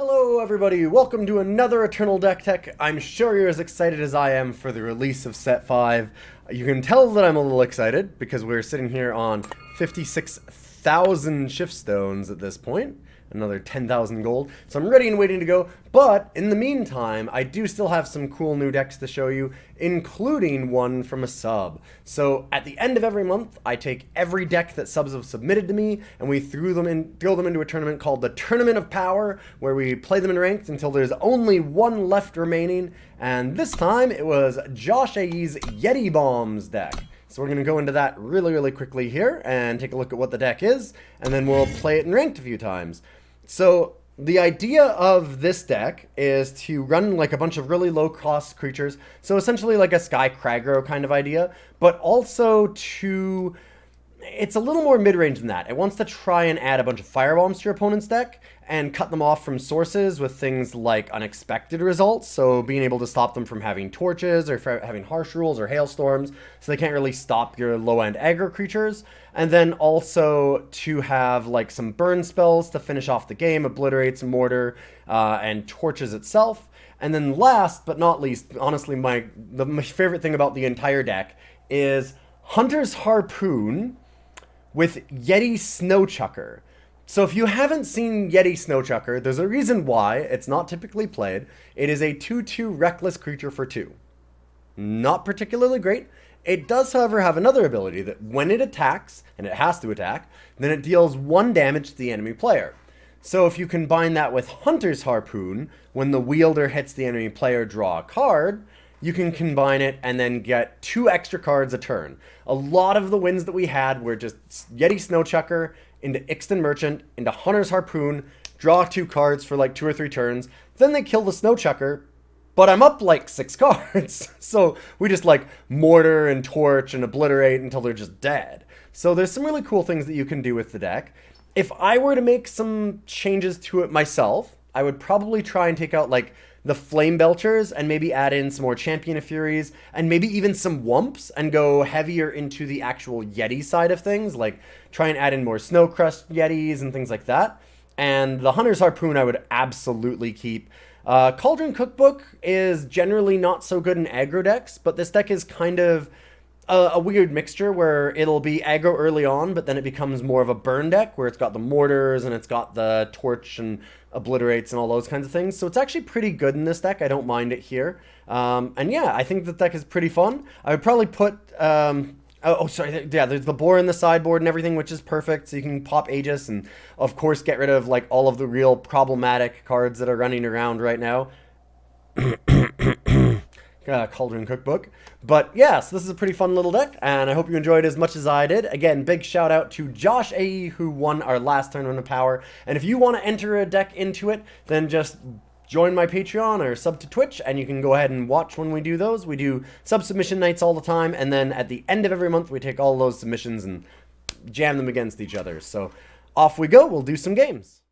Hello everybody, welcome to another Eternal Deck Tech. I'm sure you're as excited as I am for the release of Set 5. You can tell that I'm a little excited because we're sitting here on 56,000 shift stones at this point. Another 10,000 gold. So I'm ready and waiting to go. But in the meantime, I do still have some cool new decks to show you, including one from a sub. So at the end of every month, I take every deck that subs have submitted to me, and we throw them into a tournament called the Tournament of Power, where we play them in ranked until there's only one left remaining. And this time it was Josh A.'s Yeti Bombs deck. So we're going to go into that really quickly here and take a look at what the deck is, and then we'll play it in ranked a few times. So the idea of this deck is to run like a bunch of really low cost creatures, so essentially like a Skycrag kind of idea, but also to... it's a little more mid-range than that. It wants to try and add a bunch of firebombs to your opponent's deck and cut them off from sources with things like unexpected results, so being able to stop them from having torches or having harsh rules or hailstorms, so they can't really stop your low-end aggro creatures. And then also to have like some burn spells to finish off the game, Obliterates, Mortar, and torches itself. And then last but not least, honestly my favorite thing about the entire deck is Hunter's Harpoon with Yeti Snowchucker. So if you haven't seen Yeti Snowchucker, there's a reason why it's not typically played. It is a 2/2 reckless creature for 2. Not particularly great. It does, however, have another ability that when it attacks, and it has to attack, then it deals 1 damage to the enemy player. So if you combine that with Hunter's Harpoon, when the wielder hits the enemy player, draw a card, you can combine it and then get 2 extra cards a turn. A lot of the wins that we had were just Yeti Snowchucker into Ixton Merchant, into Hunter's Harpoon, draw 2 cards for like 2 or 3 turns, then they kill the Snowchucker, but I'm up like 6 cards. So we just like Mortar and Torch and Obliterate until they're just dead. So there's some really cool things that you can do with the deck. If I were to make some changes to it myself, I would probably try and take out like the Flamebelchers and maybe add in some more Champion of Furies and maybe even some Wumps and go heavier into the actual Yeti side of things, like try and add in more Snowcrust Yetis and things like that. And the Hunter's Harpoon I would absolutely keep. Cauldron Cookbook is generally not so good in aggro decks, but this deck is kind of a weird mixture where it'll be aggro early on, but then it becomes more of a burn deck where it's got the mortars and it's got the torch and obliterates and all those kinds of things. So it's actually pretty good in this deck. I don't mind it here. And yeah, I think the deck is pretty fun. I would probably put... yeah, there's the boar in the sideboard and everything, which is perfect. So you can pop Aegis and, of course, get rid of like all of the real problematic cards that are running around right now. Cauldron Cookbook. But yeah, so this is a pretty fun little deck, and I hope you enjoyed it as much as I did. Again, big shout out to Josh A.E. who won our last Tournament of Power. And if you want to enter a deck into it, then just join my Patreon or sub to Twitch, and you can go ahead and watch when we do those. We do sub-submission nights all the time, and then at the end of every month, we take all those submissions and jam them against each other. So off we go, we'll do some games.